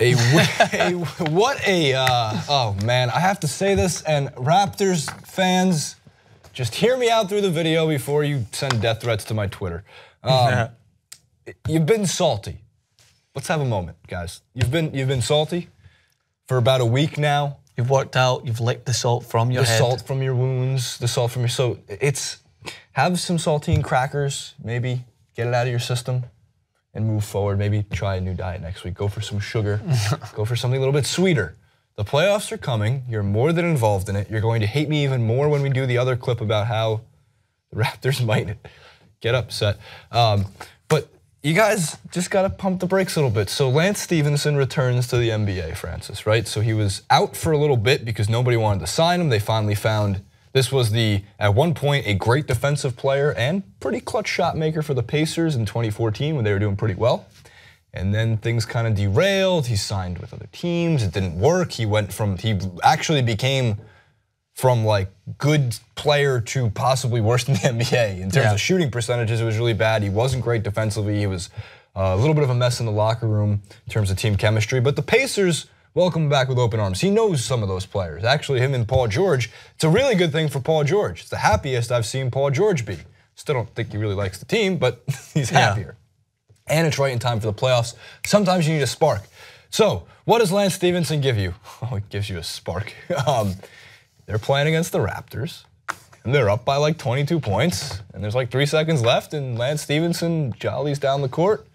Oh man, I have to say this, and Raptors fans, just hear me out through the video before you send death threats to my Twitter. You've been salty. Let's have a moment, guys. You've been salty for about a week now. You've worked out, you've licked the salt from your head. The salt from your wounds, the salt from your, so have some saltine crackers, maybe get it out of your system and move forward. Maybe try a new diet next week. Go for some sugar, go for something a little bit sweeter. The playoffs are coming, you're more than involved in it. You're going to hate me even more when we do the other clip about how the Raptors might get upset. But you guys just gotta pump the brakes a little bit. So Lance Stephenson returns to the NBA, Francis, right? So he was out for a little bit because nobody wanted to sign him. They finally found, this was at one point, a great defensive player and pretty clutch shot maker for the Pacers in 2014 when they were doing pretty well. And then things kind of derailed. He signed with other teams, it didn't work. He actually became from like good player to possibly worse in the NBA. In terms of shooting percentages, it was really bad. He wasn't great defensively. He was a little bit of a mess in the locker room in terms of team chemistry. But the Pacers welcome him back with open arms. He knows some of those players. Actually, him and Paul George, it's a really good thing for Paul George. It's the happiest I've seen Paul George be. Still don't think he really likes the team, but he's happier. And it's right in time for the playoffs. Sometimes you need a spark. So what does Lance Stephenson give you? Oh, it gives you a spark. They're playing against the Raptors, and they're up by like 22 points, and there's like 3 seconds left, and Lance Stephenson jollies down the court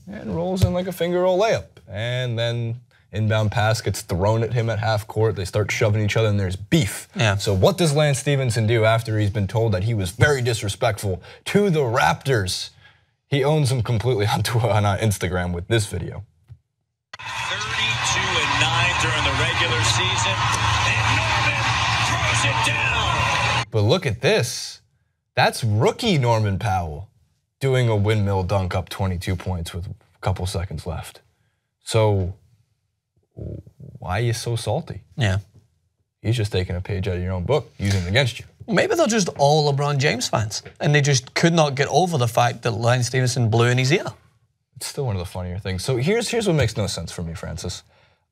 and rolls in like a finger roll layup. And then inbound pass gets thrown at him at half court. They start shoving each other, and there's beef. So what does Lance Stephenson do after he's been told that he was very disrespectful to the Raptors? He owns them completely on Instagram with this video. 32-9 during the regular season, and Norman throws it down. But look at this. That's rookie Norman Powell doing a windmill dunk up 22 points with a couple seconds left. So why are you so salty? He's just taking a page out of your own book, using it against you. Maybe they're just all LeBron James fans, and they just could not get over the fact that Lance Stephenson blew in his ear. It's still one of the funnier things. So here's what makes no sense for me, Francis.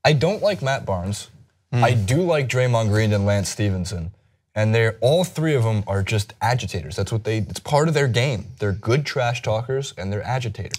I don't like Matt Barnes. I do like Draymond Green and Lance Stephenson. And all three of them are just agitators. That's what it's part of their game. They're good trash talkers and they're agitators.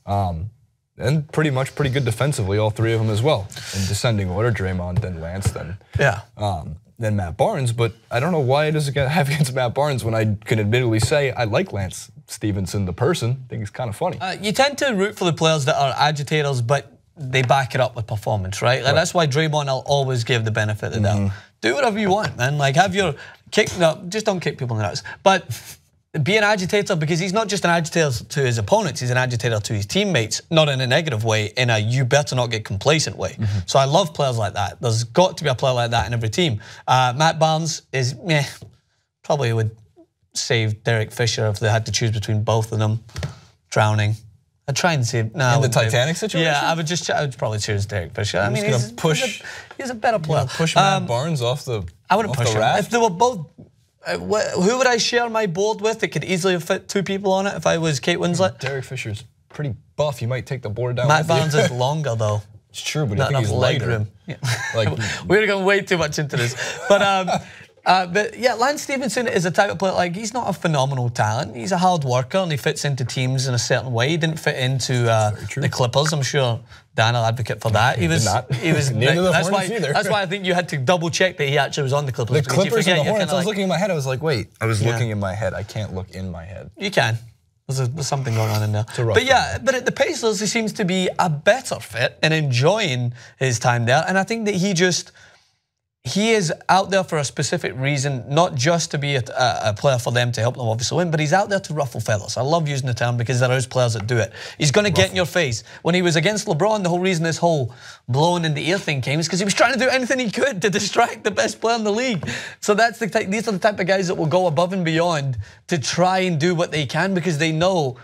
And pretty good defensively, all three of them as well. In descending order, Draymond, then Lance, then Matt Barnes. But I don't know why it doesn't have against Matt Barnes when I can admittedly say I like Lance Stephenson, the person. I think he's kind of funny. You tend to root for the players that are agitators, but they back it up with performance, right? Like that's why Draymond, I'll always give the benefit of the doubt. Do whatever you want, man. Like have your just don't kick people in the nuts. But be an agitator, because he's not just an agitator to his opponents, he's an agitator to his teammates, not in a negative way, in a you better not get complacent way. So I love players like that. There's got to be a player like that in every team. Matt Barnes is probably would save Derek Fisher if they had to choose between both of them. Drowning. I'd try and save. No, in the Titanic situation? Yeah, I would probably choose Derek Fisher. I mean, he's a better player. Push Matt Barnes off the I wouldn't push him. If they were both, who would I share my board with? It could easily fit 2 people on it if I was Kate Winslet. Derek Fisher's pretty buff. You might take the board down. Matt Barnes is longer though. It's true, but not I think enough he's leg lighter. room. We're going way too much into this, but yeah, Lance Stephenson is a type of player, like he's not a phenomenal talent. He's a hard worker and he fits into teams in a certain way. He didn't fit into the Clippers. I'm sure Dan will advocate for that. He was neither the Hornets either. That's why I think you had to double check that he actually was on the Clippers. The Clippers and the Hornets, I was looking in my head, I was like, wait, I was looking in my head. I can't look in my head. You can. There's something going on in there. But yeah, but at the Pacers, he seems to be a better fit and enjoying his time there. And I think that he is out there for a specific reason, not just to be a player for them to help them obviously win, but he's out there to ruffle feathers. I love using the term because there is players that do it. He's going to get in your face. When he was against LeBron, the whole reason this whole blowing in the ear thing came is because he was trying to do anything he could to distract the best player in the league. So these are the type of guys that will go above and beyond to try and do what they can, because they know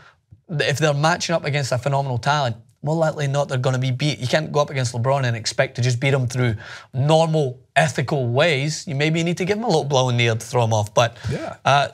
that if they're matching up against a phenomenal talent, more likely than not, they're going to be beat. You can't go up against LeBron and expect to just beat him through normal, ethical ways. You maybe need to give him a little blow in the ear to throw him off. But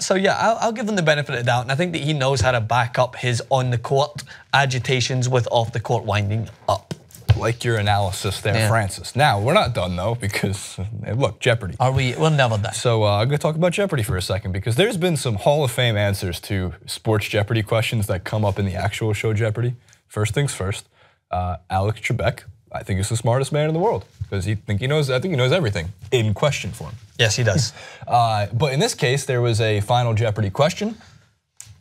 so yeah, I'll give him the benefit of the doubt, and I think that he knows how to back up his on-the-court agitations with off-the-court winding up. like your analysis there, Francis. Now, we're not done, though, because, look, Jeopardy. Are we? We're never done. So I'm going to talk about Jeopardy for a second, because there's been some Hall of Fame answers to sports Jeopardy questions that come up in the actual show Jeopardy. First things first, Alex Trebek, I think, is the smartest man in the world, because I think he knows everything in question form. Yes, he does. But in this case, there was a final Jeopardy question.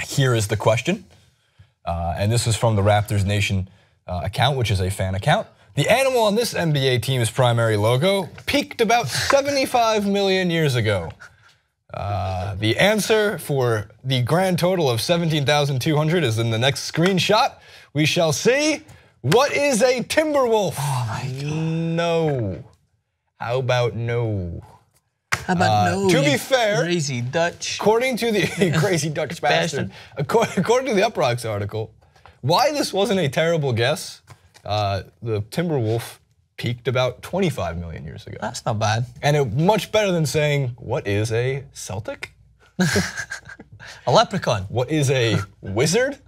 Here is the question, and this is from the Raptors Nation account, which is a fan account. The animal on this NBA team's primary logo peaked about 75 million years ago. The answer for the grand total of 17,200 is in the next screenshot. We shall see. What is a Timberwolf? Oh my God. No. How about no? How about no? To be fair, crazy Dutch. According to the crazy Dutch bastard, according to the Uproxx article, why this wasn't a terrible guess, the Timberwolf peaked about 25 million years ago. That's not bad. And much better than saying, what is a Celtic? A leprechaun. What is a wizard?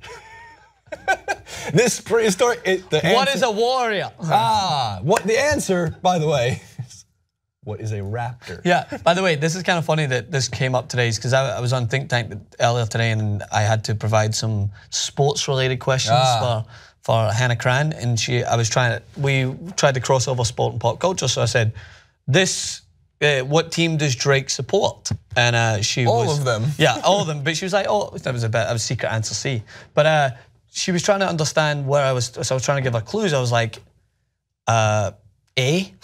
This prehistoric, what is a warrior? The answer, by the way, is what is a raptor? Yeah, by the way, this is kind of funny that this came up today, because I was on Think Tank earlier today, and I had to provide some sports-related questions for Hannah Cran, and we tried to cross over sport and pop culture, so I said, what team does Drake support? And all of them. Yeah, all of them, but she was like, oh, that was a secret answer C. But she was trying to understand where I was, so I was trying to give her clues. I was like, A?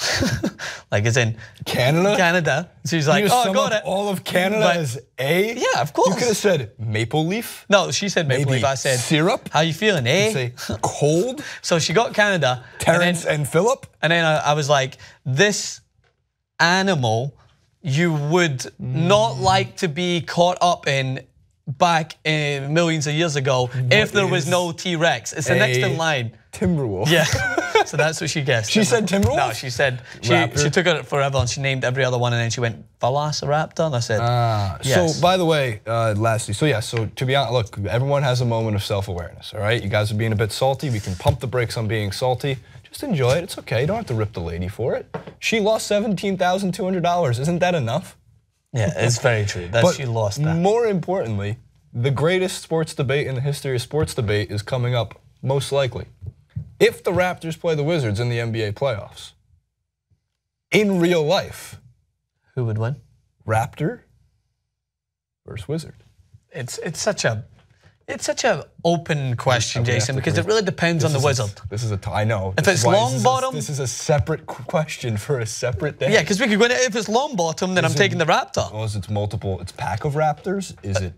Like as in Canada? Canada. So she's like, oh, I got it. All of Canada as A? Yeah, of course. You could have said maple leaf. No, she said maple leaf. I said syrup. How you feeling, eh? You say cold. So she got Canada. Terrence and Phillip. And then I was like, this animal you would not like to be caught up in back in millions of years ago if there was no T-Rex. It's the next in line. Timberwolf. Yeah. So that's what she guessed. She said Timberwolf? No, she said she took it forever and she named every other one, and then she went Velociraptor, and I said yes. So by the way, lastly, so to be honest, look, everyone has a moment of self-awareness, all right? You guys are being a bit salty. We can pump the brakes on being salty. Just enjoy it. It's okay. You don't have to rip the lady for it. She lost $17,200. Isn't that enough? Yeah, it's very true. She lost that. More importantly, the greatest sports debate in the history of sports debate is coming up, most likely. If the Raptors play the Wizards in the NBA playoffs, in real life, who would win? Raptor versus Wizard. It's such a open question, Jason, because it really depends on the Wizard. I know. If it's long bottom, this is a separate question for a separate day. Yeah, because we could go. If it's long bottom, then I'm taking the Raptor. Well, it's multiple. It's pack of Raptors. Is it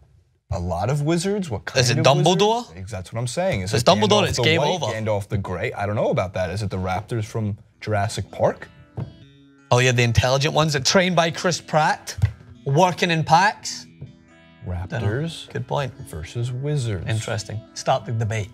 a lot of Wizards? What kind is it? Dumbledore? That's what I'm saying. Is it Dumbledore? It's game over. Gandalf the Grey. I don't know about that. Is it the Raptors from Jurassic Park? Oh yeah, the intelligent ones that trained by Chris Pratt, working in packs. Raptors. Good point. Versus Wizards. Interesting. Start the debate.